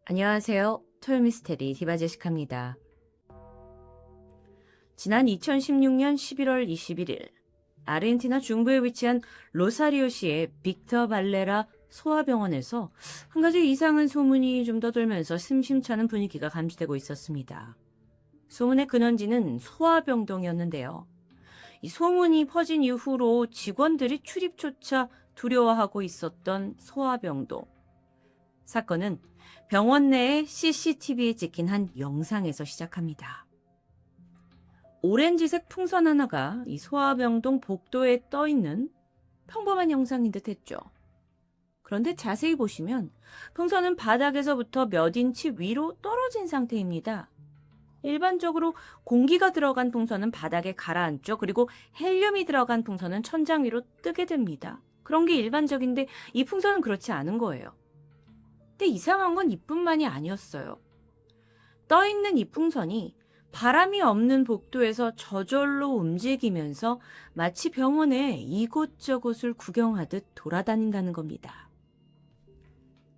안녕하세요. 토요미스테리 디바제시카입니다. 지난 2016년 11월 21일 아르헨티나 중부에 위치한 로사리오시의 빅터 발레라 소아병원에서 한 가지 이상한 소문이 좀 떠돌면서 심심찮은 분위기가 감지되고 있었습니다. 소문의 근원지는 소아병동이었는데요. 이 소문이 퍼진 이후로 직원들이 출입조차 두려워하고 있었던 소아병동. 사건은 병원 내의 CCTV에 찍힌 한 영상에서 시작합니다. 오렌지색 풍선 하나가 이 소아병동 복도에 떠있는 평범한 영상인 듯 했죠. 그런데 자세히 보시면 풍선은 바닥에서부터 몇 인치 위로 떨어진 상태입니다. 일반적으로 공기가 들어간 풍선은 바닥에 가라앉죠. 그리고 헬륨이 들어간 풍선은 천장 위로 뜨게 됩니다. 그런 게 일반적인데 이 풍선은 그렇지 않은 거예요. 근데 이상한 건 이뿐만이 아니었어요. 떠있는 이 풍선이 바람이 없는 복도에서 저절로 움직이면서 마치 병원의 이곳저곳을 구경하듯 돌아다닌다는 겁니다.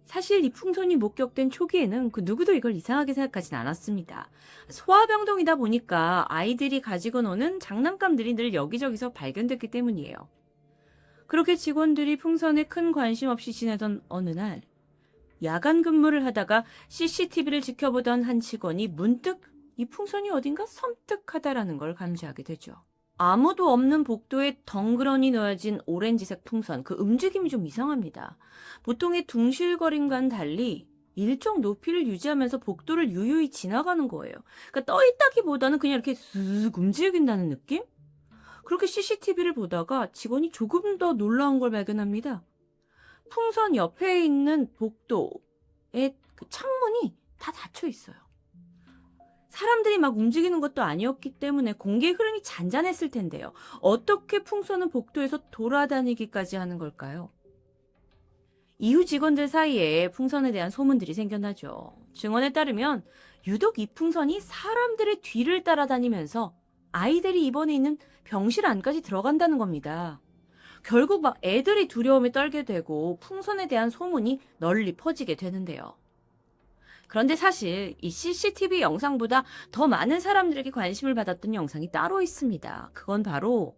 사실 이 풍선이 목격된 초기에는 그 누구도 이걸 이상하게 생각하진 않았습니다. 소아병동이다 보니까 아이들이 가지고 노는 장난감들이 늘 여기저기서 발견됐기 때문이에요. 그렇게 직원들이 풍선에 큰 관심 없이 지내던 어느 날 야간 근무를 하다가 CCTV를 지켜보던 한 직원이 문득 이 풍선이 어딘가 섬뜩하다라는 걸 감지하게 되죠. 아무도 없는 복도에 덩그러니 놓여진 오렌지색 풍선, 그 움직임이 좀 이상합니다. 보통의 둥실거림과는 달리 일정 높이를 유지하면서 복도를 유유히 지나가는 거예요. 그러니까 떠있다기보다는 그냥 이렇게 쓱 움직인다는 느낌? 그렇게 CCTV를 보다가 직원이 조금 더 놀라운 걸 발견합니다. 풍선 옆에 있는 복도의 그 창문이 다 닫혀 있어요. 사람들이 막 움직이는 것도 아니었기 때문에 공기의 흐름이 잔잔했을 텐데요. 어떻게 풍선은 복도에서 돌아다니기까지 하는 걸까요? 이후 직원들 사이에 풍선에 대한 소문들이 생겨나죠. 증언에 따르면 유독 이 풍선이 사람들의 뒤를 따라다니면서 아이들이 입원해 있는 병실 안까지 들어간다는 겁니다. 결국 막 애들이 두려움에 떨게 되고 풍선에 대한 소문이 널리 퍼지게 되는데요. 그런데 사실 이 CCTV 영상보다 더 많은 사람들에게 관심을 받았던 영상이 따로 있습니다. 그건 바로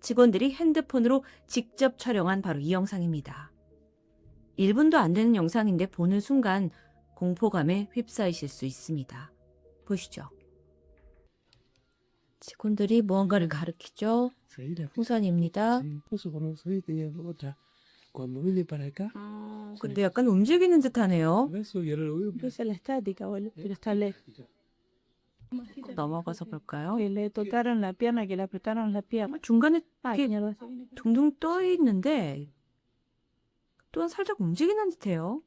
직원들이 핸드폰으로 직접 촬영한 바로 이 영상입니다. 1분도 안 되는 영상인데 보는 순간 공포감에 휩싸이실 수 있습니다. 보시죠. 직원들이 무언가를 가리키죠. 풍선입니다. 근데 약간 움직이는 듯하네요. 넘어가서 볼까요? 중간에 이렇게 둥둥 떠 있는데 또한 살짝 움직이는 듯해요.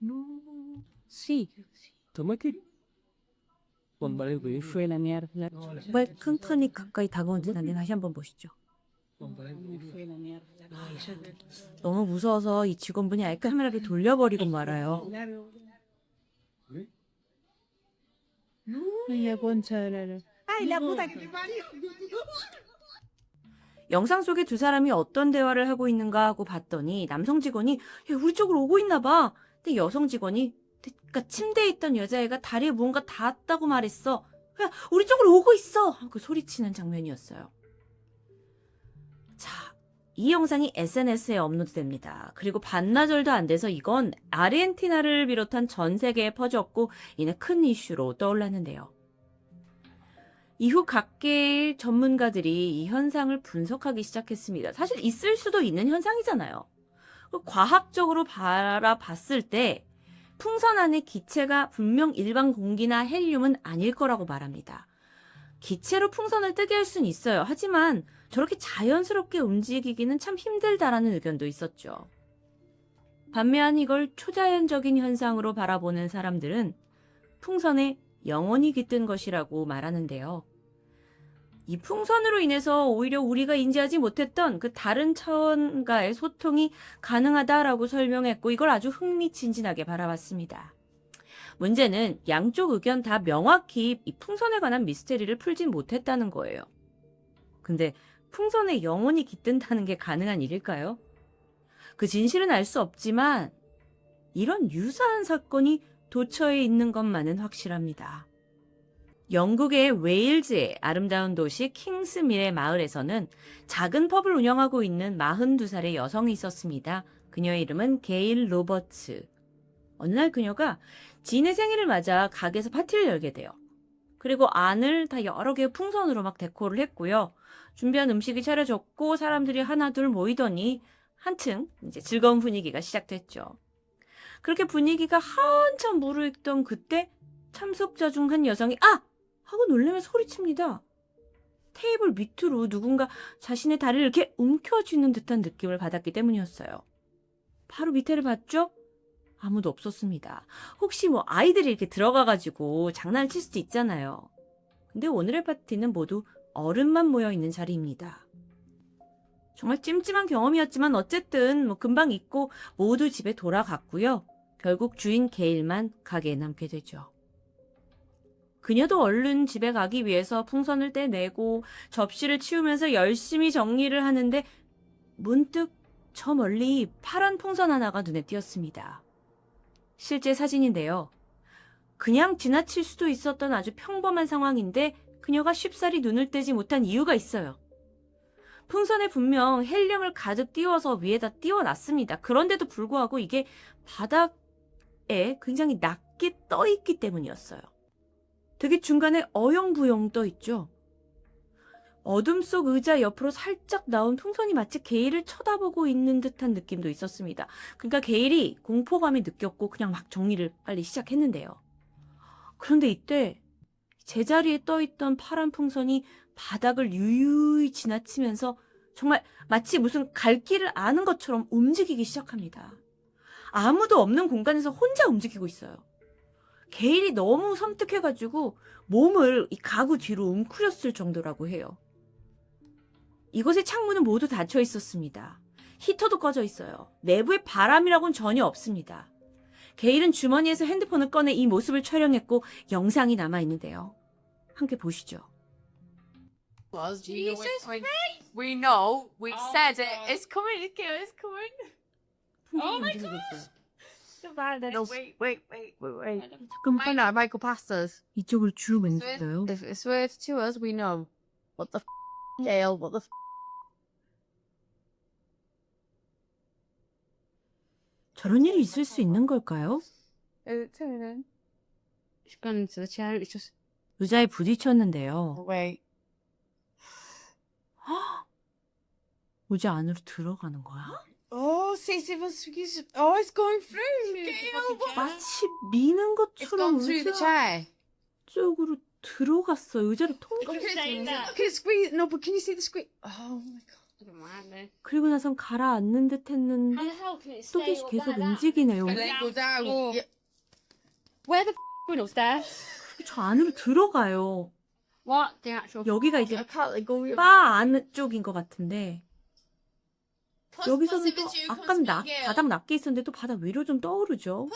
정말 칸칸이 가까이 다가온 듯한데 다시 한번 보시죠. 너무 무서워서 이 직원분이 아예 카메라를 돌려버리고 말아요. 영상 속에 두 사람이 어떤 대화를 하고 있는가 하고 봤더니 남성 직원이 야, 우리 쪽으로 오고 있나 봐. 근데 여성 직원이 그러니까 침대에 있던 여자애가 다리에 무언가 닿았다고 말했어. 야, 우리 쪽으로 오고 있어. 하고 소리치는 장면이었어요. 자, 이 영상이 SNS에 업로드됩니다. 그리고 반나절도 안 돼서 이건 아르헨티나를 비롯한 전 세계에 퍼졌고 이내 큰 이슈로 떠올랐는데요. 이후 각계의 전문가들이 이 현상을 분석하기 시작했습니다. 사실 있을 수도 있는 현상이잖아요. 과학적으로 바라봤을 때 풍선 안에 기체가 분명 일반 공기나 헬륨은 아닐 거라고 말합니다. 기체로 풍선을 뜨게 할 수는 있어요. 하지만 저렇게 자연스럽게 움직이기는 참 힘들다라는 의견도 있었죠. 반면 이걸 초자연적인 현상으로 바라보는 사람들은 풍선에 영혼이 깃든 것이라고 말하는데요. 이 풍선으로 인해서 오히려 우리가 인지하지 못했던 그 다른 차원과의 소통이 가능하다라고 설명했고 이걸 아주 흥미진진하게 바라봤습니다. 문제는 양쪽 의견 다 명확히 이 풍선에 관한 미스테리를 풀진 못했다는 거예요. 근데 풍선에 영혼이 깃든다는 게 가능한 일일까요? 그 진실은 알 수 없지만 이런 유사한 사건이 도처에 있는 것만은 확실합니다. 영국의 웨일즈의 아름다운 도시 킹스밀의 마을에서는 작은 펍을 운영하고 있는 42살의 여성이 있었습니다. 그녀의 이름은 게일 로버츠. 어느 날 그녀가 지인의 생일을 맞아 가게에서 파티를 열게 돼요. 그리고 안을 다 여러 개의 풍선으로 막 데코를 했고요. 준비한 음식이 차려졌고 사람들이 하나둘 모이더니 한층 이제 즐거운 분위기가 시작됐죠. 그렇게 분위기가 한참 무르익던 그때 참석자 중 한 여성이 아! 하고 놀라며 소리칩니다. 테이블 밑으로 누군가 자신의 다리를 이렇게 움켜쥐는 듯한 느낌을 받았기 때문이었어요. 바로 밑에를 봤죠? 아무도 없었습니다. 혹시 뭐 아이들이 이렇게 들어가가지고 장난을 칠 수도 있잖아요. 근데 오늘의 파티는 모두 어른만 모여있는 자리입니다. 정말 찜찜한 경험이었지만 어쨌든 뭐 금방 잊고 모두 집에 돌아갔고요. 결국 주인 게일만 가게에 남게 되죠. 그녀도 얼른 집에 가기 위해서 풍선을 떼내고 접시를 치우면서 열심히 정리를 하는데 문득 저 멀리 파란 풍선 하나가 눈에 띄었습니다. 실제 사진인데요. 그냥 지나칠 수도 있었던 아주 평범한 상황인데 그녀가 쉽사리 눈을 떼지 못한 이유가 있어요. 풍선에 분명 헬륨을 가득 띄워서 위에다 띄워놨습니다. 그런데도 불구하고 이게 바닥에 굉장히 낮게 떠있기 때문이었어요. 되게 중간에 어영부영 떠있죠. 어둠 속 의자 옆으로 살짝 나온 풍선이 마치 게일을 쳐다보고 있는 듯한 느낌도 있었습니다. 그러니까 게일이 공포감이 느꼈고 그냥 막 정리를 빨리 시작했는데요. 그런데 이때 제자리에 떠있던 파란 풍선이 바닥을 유유히 지나치면서 정말 마치 무슨 갈 길을 아는 것처럼 움직이기 시작합니다. 아무도 없는 공간에서 혼자 움직이고 있어요. 게일이 너무 섬뜩해가지고 몸을 이 가구 뒤로 웅크렸을 정도라고 해요. 이곳의 창문은 모두 닫혀 있었습니다. 히터도 꺼져 있어요. 내부에 바람이라고는 전혀 없습니다. 게일은 주머니에서 핸드폰을 꺼내 이 모습을 촬영했고 영상이 남아있는데요. 함께 보시죠. Was you know we know we Oh said my it. God. It's coming. It's coming. 풍선이 Oh my 움직이고 있어요. No, wait. 잠깐만 Find out, Michael past us. 이쪽을 쭉 So 왼쪽어요. if it's words to us, we know. What the Dale? What the 저런 일이 있을 수 있는 걸까요? It's turning. She's gone into the chair. It's just 의자에 부딪혔는데요. wait. 의자 안으로 들어가는 거야? Oh, Sisyphus. Oh, it's going through. 마치 미는 It's gone 것처럼 through the 의자 chair. 쪽으로 들어갔어요. 의자를 통과. Look at that. Can it squeeze? No, but can you see the squeeze? Oh my god. 그리고 나선 가라앉는 듯 했는데 How the hell can it 또 stay 다시 up 계속 like that? 움직이네요. And then go down. Oh. Yeah. Where the going upstairs? 저 안으로 들어가요. What the actual? 여기가 이제 I can't let go. 바 안쪽인 것 같은데 여기서는 또 아까는 바닥 낮게 있었는데 또 바닥 위로 좀 떠오르죠.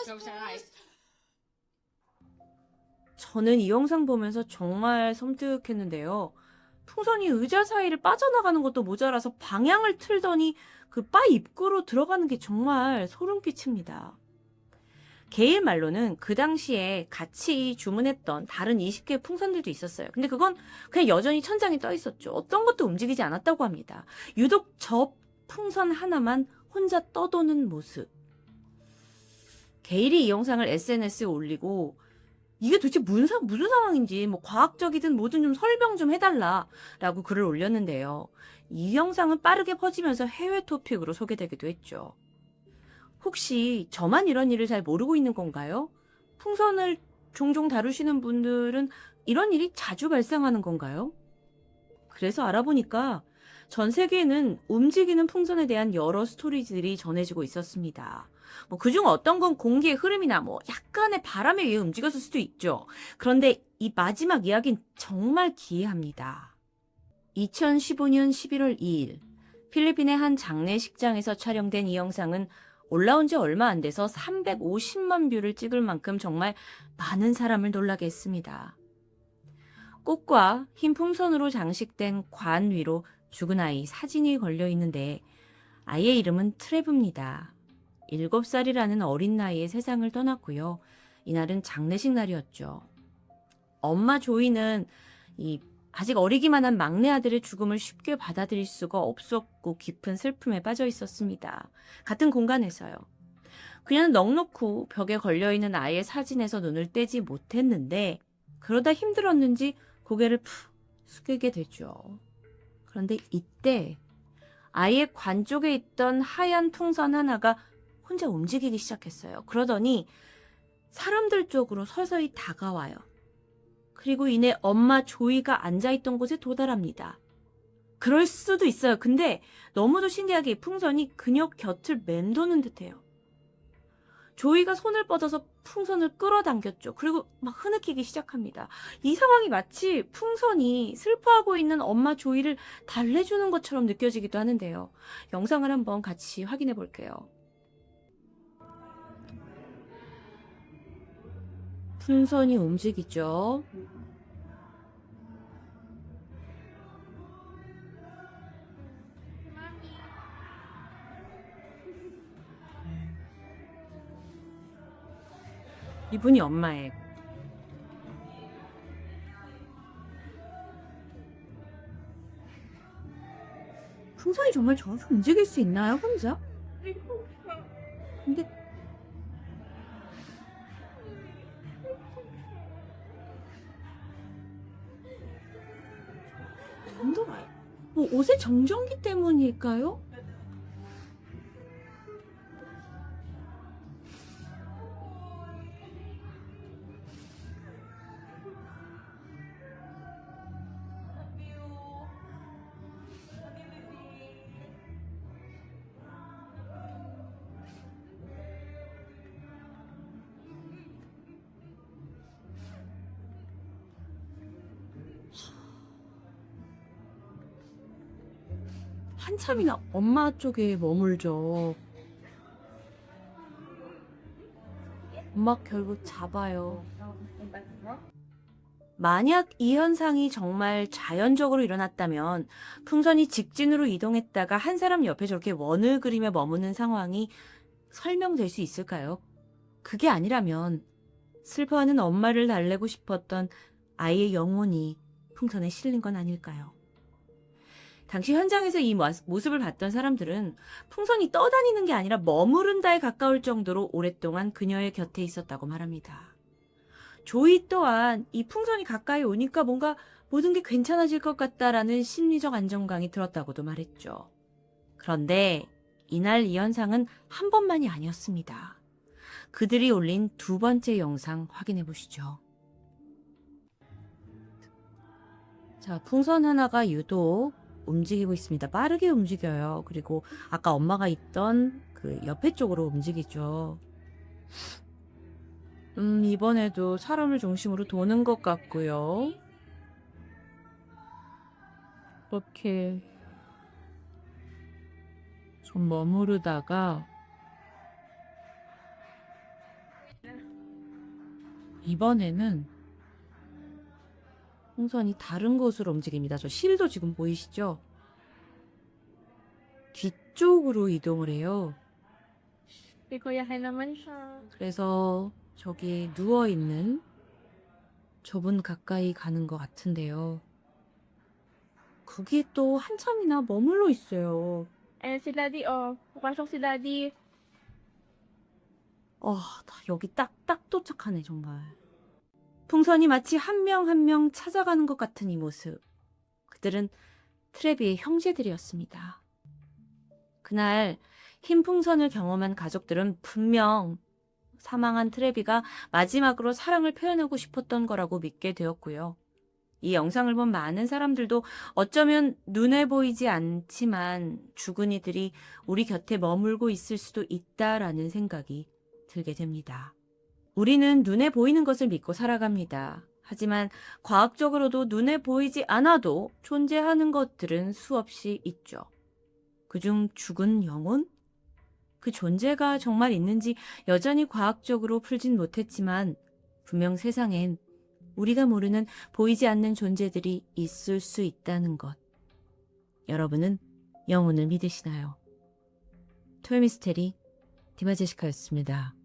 저는 이 영상 보면서 정말 섬뜩했는데요. 풍선이 의자 사이를 빠져나가는 것도 모자라서 방향을 틀더니 그 바 입구로 들어가는 게 정말 소름 끼칩니다. 게일 말로는 그 당시에 같이 주문했던 다른 20개의 풍선들도 있었어요. 근데 그건 그냥 여전히 천장에 떠 있었죠. 어떤 것도 움직이지 않았다고 합니다. 유독 저 풍선 하나만 혼자 떠도는 모습. 게일이 이 영상을 SNS에 올리고 이게 도대체 무슨 상황인지 뭐 과학적이든 뭐든 좀 설명 좀 해달라라고 글을 올렸는데요. 이 영상은 빠르게 퍼지면서 해외 토픽으로 소개되기도 했죠. 혹시 저만 이런 일을 잘 모르고 있는 건가요? 풍선을 종종 다루시는 분들은 이런 일이 자주 발생하는 건가요? 그래서 알아보니까 전 세계에는 움직이는 풍선에 대한 여러 스토리들이 전해지고 있었습니다. 뭐 그중 어떤 건 공기의 흐름이나 뭐 약간의 바람에 의해 움직였을 수도 있죠. 그런데 이 마지막 이야기는 정말 기이합니다. 2015년 11월 2일 필리핀의 한 장례식장에서 촬영된 이 영상은 올라온 지 얼마 안 돼서 350만 뷰를 찍을 만큼 정말 많은 사람을 놀라게 했습니다. 꽃과 흰 풍선으로 장식된 관 위로 죽은 아이 사진이 걸려 있는데 아이의 이름은 트레브입니다. 7살이라는 어린 나이에 세상을 떠났고요. 이날은 장례식 날이었죠. 엄마 조이는 이 아직 어리기만 한 막내 아들의 죽음을 쉽게 받아들일 수가 없었고 깊은 슬픔에 빠져 있었습니다. 같은 공간에서요. 그녀는 넋놓고 벽에 걸려있는 아이의 사진에서 눈을 떼지 못했는데 그러다 힘들었는지 고개를 푹 숙이게 되죠. 그런데 이때 아이의 관 쪽에 있던 하얀 풍선 하나가 혼자 움직이기 시작했어요. 그러더니 사람들 쪽으로 서서히 다가와요. 그리고 이내 엄마 조이가 앉아있던 곳에 도달합니다. 그럴 수도 있어요. 근데 너무도 신기하게 이 풍선이 그녀 곁을 맴도는 듯해요. 조이가 손을 뻗어서 풍선을 끌어당겼죠. 그리고 막 흐느끼기 시작합니다. 이 상황이 마치 풍선이 슬퍼하고 있는 엄마 조이를 달래주는 것처럼 느껴지기도 하는데요. 영상을 한번 같이 확인해 볼게요. 풍선이 움직이죠. 이분이 엄마예요. 풍선이 정말 저렇게 움직일 수 있나요, 혼자? 근데 힘들어요. 뭐 옷의 정전기 때문일까요? 한참이나 엄마 쪽에 머물죠. 엄마 결국 잡아요. 만약 이 현상이 정말 자연적으로 일어났다면 풍선이 직진으로 이동했다가 한 사람 옆에 저렇게 원을 그리며 머무는 상황이 설명될 수 있을까요? 그게 아니라면 슬퍼하는 엄마를 달래고 싶었던 아이의 영혼이 풍선에 실린 건 아닐까요? 당시 현장에서 이 모습을 봤던 사람들은 풍선이 떠다니는 게 아니라 머무른다에 가까울 정도로 오랫동안 그녀의 곁에 있었다고 말합니다. 조이 또한 이 풍선이 가까이 오니까 뭔가 모든 게 괜찮아질 것 같다라는 심리적 안정감이 들었다고도 말했죠. 그런데 이날 이 현상은 한 번만이 아니었습니다. 그들이 올린 두 번째 영상 확인해 보시죠. 자, 풍선 하나가 유독 움직이고 있습니다. 빠르게 움직여요. 그리고 아까 엄마가 있던 그 옆에 쪽으로 움직이죠. 이번에도 사람을 중심으로 도는 것 같고요. 이렇게 좀 머무르다가 이번에는 풍선이 다른 곳으로 움직입니다. 저 실도 지금 보이시죠? 뒤쪽으로 이동을 해요. Hindi ko yakin naman siya. 그래서 저기 누워있는 저분 가까이 가는 것 같은데요. 거기 또 한참이나 머물러 있어요. Eh, si Daddy, oh. Papasok si Daddy. 다 여기 딱 도착하네, 정말. 풍선이 마치 한 명 한 명 찾아가는 것 같은 이 모습. 그들은 트레비의 형제들이었습니다. 그날 흰 풍선을 경험한 가족들은 분명 사망한 트레비가 마지막으로 사랑을 표현하고 싶었던 거라고 믿게 되었고요. 이 영상을 본 많은 사람들도 어쩌면 눈에 보이지 않지만 죽은 이들이 우리 곁에 머물고 있을 수도 있다라는 생각이 들게 됩니다. 우리는 눈에 보이는 것을 믿고 살아갑니다. 하지만 과학적으로도 눈에 보이지 않아도 존재하는 것들은 수없이 있죠. 그중 죽은 영혼? 그 존재가 정말 있는지 여전히 과학적으로 풀진 못했지만 분명 세상엔 우리가 모르는 보이지 않는 존재들이 있을 수 있다는 것. 여러분은 영혼을 믿으시나요? 토요미스테리 디바제시카였습니다.